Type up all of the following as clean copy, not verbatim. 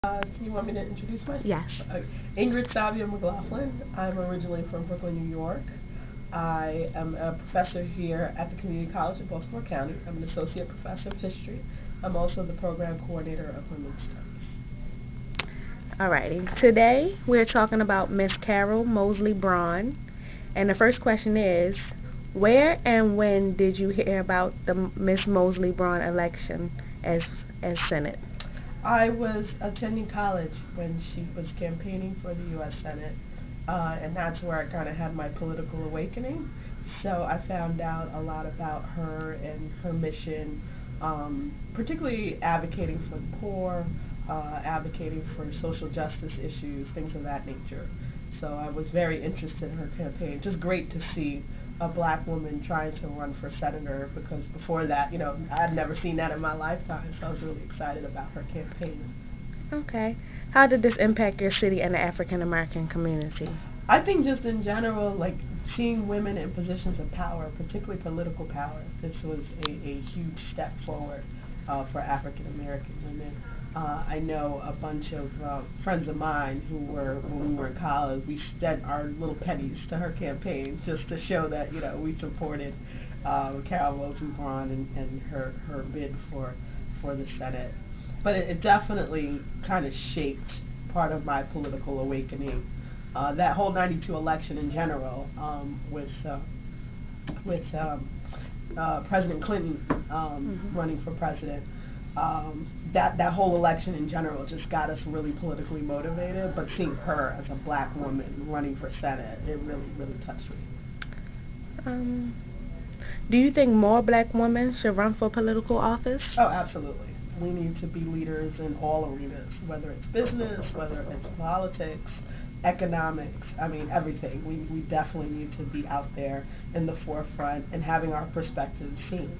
Can you want me to introduce myself? Yes. Ingrid Savia McLaughlin. I'm originally from Brooklyn, New York. I am a professor here at the Community College in Baltimore County. I'm an associate professor of history. I'm also the program coordinator of women's studies. Alrighty. Today we're talking about Miss Carol Moseley Braun. And the first question is, where and when did you hear about the Miss Moseley Braun election as Senate? I was attending college when she was campaigning for the U.S. Senate, and that's where I kind of had my political awakening. So I found out a lot about her and her mission, particularly advocating for the poor, advocating for social justice issues, things of that nature. So I was very interested in her campaign. Just great to see a black woman trying to run for senator because before that, I'd never seen that in my lifetime. So I was really excited about her campaign. Okay. How did this impact your city and the African American community? I think just in general, like seeing women in positions of power, particularly political power, this was a huge step forward for African American women. I know a bunch of friends of mine who were, when we were in college, we sent our little pennies to her campaign just to show that, we supported Carol Moseley Braun and her bid for the Senate. But it definitely kind of shaped part of my political awakening. That whole '92 election in general, with President Clinton running for president, that whole election in general just got us really politically motivated. But seeing her as a black woman running for Senate, it really, really touched me. Um, do you think more black women should run for political office? Oh, absolutely. We need to be leaders in all arenas, whether it's business, whether it's politics, economics, I mean, everything. We definitely need to be out there in the forefront and having our perspectives seen.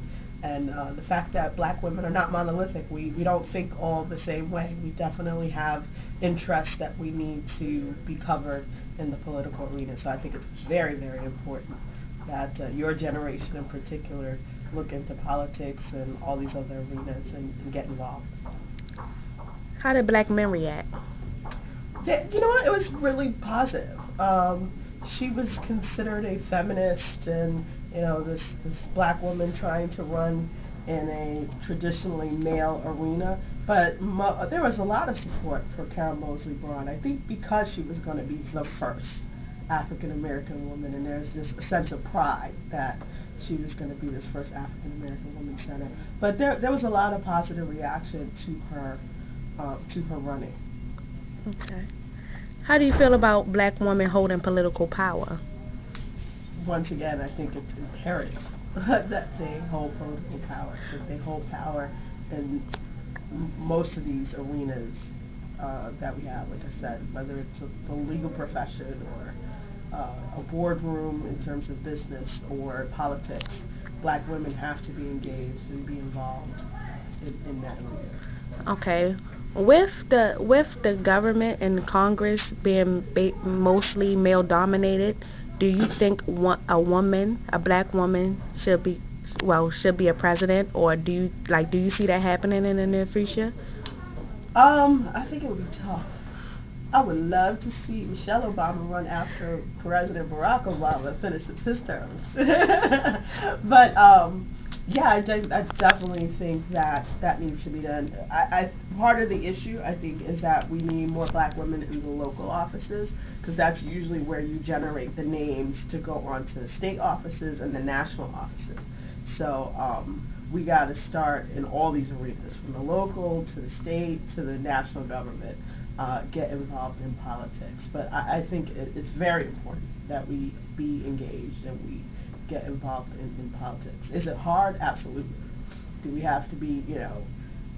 And the fact that black women are not monolithic, we don't think all the same way. We definitely have interests that we need to be covered in the political arena. So I think it's very, very important that your generation in particular look into politics and all these other arenas and get involved. How did black men react? Yeah, you know what? It was really positive. She was considered a feminist, and this black woman trying to run in a traditionally male arena. But there was a lot of support for Carol Moseley Braun. I think because she was going to be the first African American woman, and there's just a sense of pride that she was going to be this first African American woman senator. But there was a lot of positive reaction to her running. Okay. How do you feel about black women holding political power? Once again, I think it's imperative that they hold political power, that they hold power in most of these arenas that we have, like I said, whether it's the legal profession or a boardroom in terms of business or politics. Black women have to be engaged and be involved in that arena. Okay. With the government and Congress being mostly male dominated, do you think a black woman should be a president, or do you see that happening in the near future? I think it would be tough. I would love to see Michelle Obama run after President Barack Obama finishes his terms. But yeah, I definitely think that needs to be done. Part of the issue I think is that we need more black women in the local offices because that's usually where you generate the names to go on to the state offices and the national offices. So we got to start in all these arenas, from the local to the state to the national government. Get involved in politics. But I think it's very important that we be engaged and we get involved in politics. Is it hard? Absolutely. Do we have to be,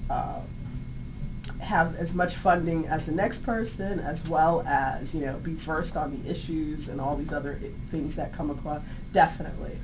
uh, have as much funding as the next person, as well as, be versed on the issues and all these other things that come across? Definitely.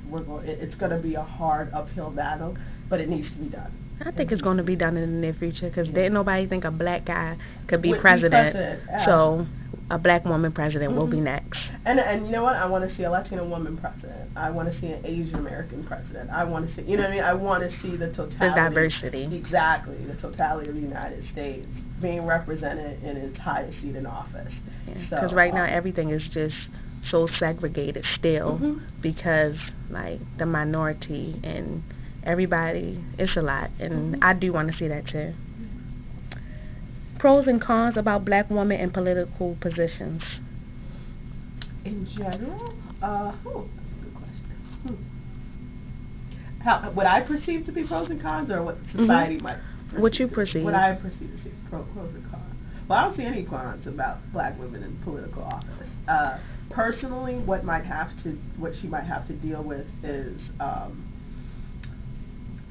It's going to be a hard uphill battle, but it needs to be done. I think it's going to be done in the near future because Yeah. didn't nobody think a black guy could be Would be president. president. So a black woman president will be Mhm. next. And you know what? I want to see a Latino woman president. I want to see an Asian American president. I want to see, you know what I mean? I want to see the The totality, diversity. exactly, the totality of the United States being represented in its highest seat in office. Yeah, because So, right now everything is just so segregated still mhm, because like the minority and everybody, it's a lot, and mhm. I do want to see that too. Pros and cons about black women in political positions. In general, that's a good question. How what I perceive to be pros and cons, or what Mhm. society might What you perceive to be? What perceive? I perceive to be pros and cons. Well, I don't see any cons about black women in political office. Personally, what she might have to deal with is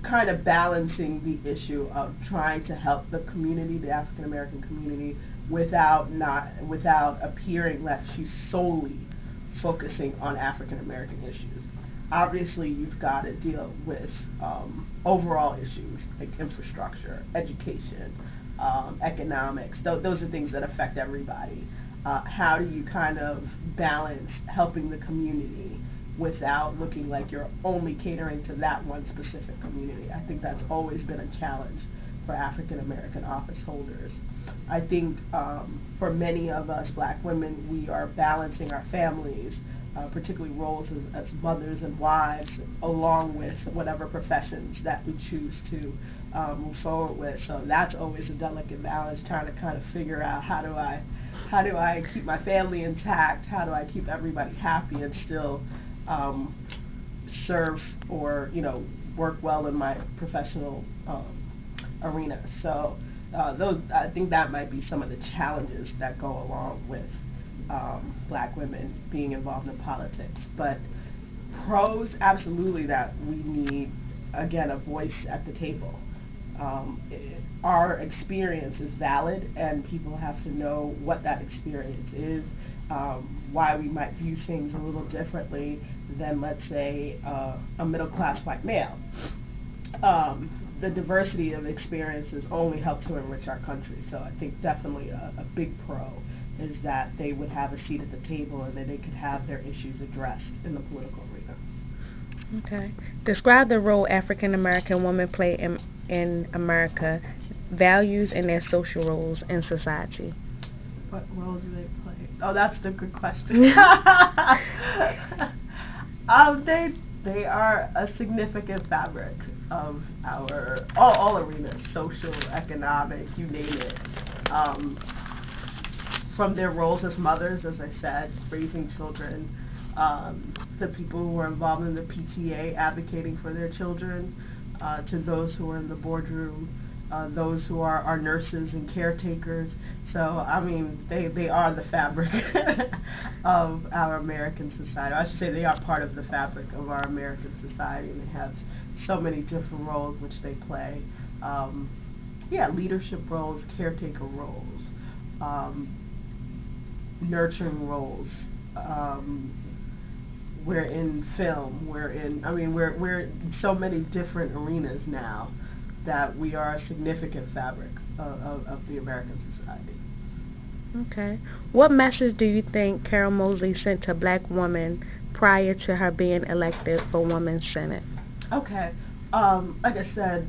kind of balancing the issue of trying to help the community, the African American community, without appearing that she's solely focusing on African American issues. Obviously, you've got to deal with overall issues like infrastructure, education, economics. Those are things that affect everybody. How do you kind of balance helping the community without looking like you're only catering to that one specific community? I think that's always been a challenge for African American office holders. I think for many of us black women, we are balancing our families, particularly roles as mothers and wives, along with whatever professions that we choose to move forward with. So that's always a delicate balance, trying to kind of figure out how do I keep my family intact, how do I keep everybody happy and still um, serve or work well in my professional arena. So those I think that might be some of the challenges that go along with black women being involved in politics. But pros, absolutely, that we need again a voice at the table. Our experience is valid, and people have to know what that experience is, why we might view things a little differently than, let's say, a middle class white male. The diversity of experiences only help to enrich our country. So I think definitely a big pro is that they would have a seat at the table and that they could have their issues addressed in the political arena. Okay. Describe the role African American women play in America, values and their social roles in society. What role do they play? Oh, that's the good question. They are a significant fabric of our all arenas, social, economic, you name it. Um, from their roles as mothers, as I said, raising children, the people who are involved in the PTA advocating for their children, to those who are in the boardroom, those who are our nurses and caretakers. So, I mean, they are the fabric of our American society. I should say they are part of the fabric of our American society, and they have so many different roles which they play. Um, yeah, leadership roles, caretaker roles, um, nurturing roles. Um, we're in film. We're in so many different arenas now that we are a significant fabric of the American society. Okay. What message do you think Carol Moseley sent to black women prior to her being elected for Women's Senate? Okay. Like I said,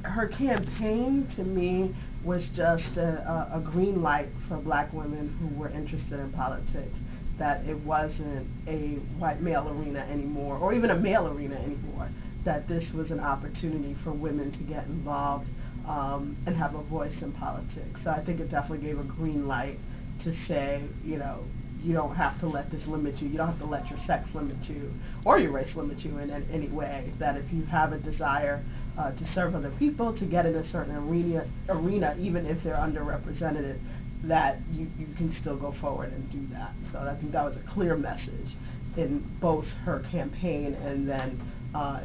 her campaign to me was just a green light for black women who were interested in politics. That it wasn't a white male arena anymore, or even a male arena anymore. That this was an opportunity for women to get involved and have a voice in politics. So I think it definitely gave a green light to say, you don't have to let this limit you. You don't have to let your sex limit you or your race limit you in any way. That if you have a desire to serve other people, to get in a certain arena, even if they're underrepresented, that you can still go forward and do that. So I think that was a clear message in both her campaign and then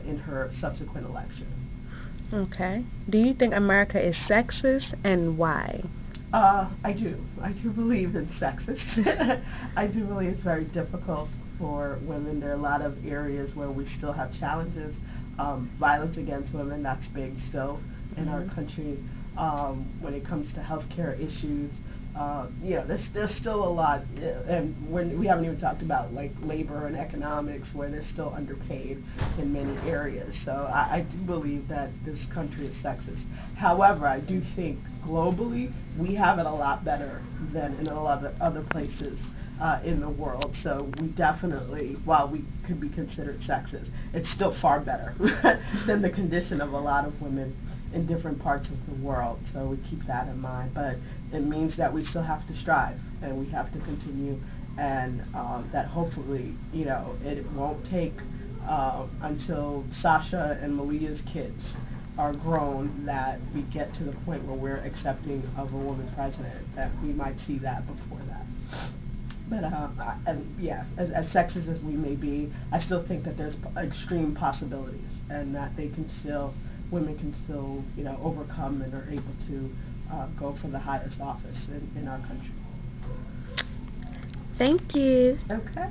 in her subsequent election. Okay. Do you think America is sexist and why? I do. I do believe it's sexist. I do believe it's very difficult for women. There are a lot of areas where we still have challenges. Violence against women, that's big still in our Mhm. country. When it comes to healthcare issues, there's still a lot, and when we haven't even talked about like labor and economics, where they're still underpaid in many areas. So I do believe that this country is sexist. However, I do think globally we have it a lot better than in a lot of other places in the world. So we definitely, while we could be considered sexist, it's still far better than the condition of a lot of women in different parts of the world. So we keep that in mind. But it means that we still have to strive and we have to continue, and that hopefully, it won't take until Sasha and Malia's kids are grown that we get to the point where we're accepting of a woman president. That we might see that before that. But yeah, as sexist as we may be, I still think that there's extreme possibilities, and that women can still, overcome and are able to go for the highest office in our country. Thank you. Okay.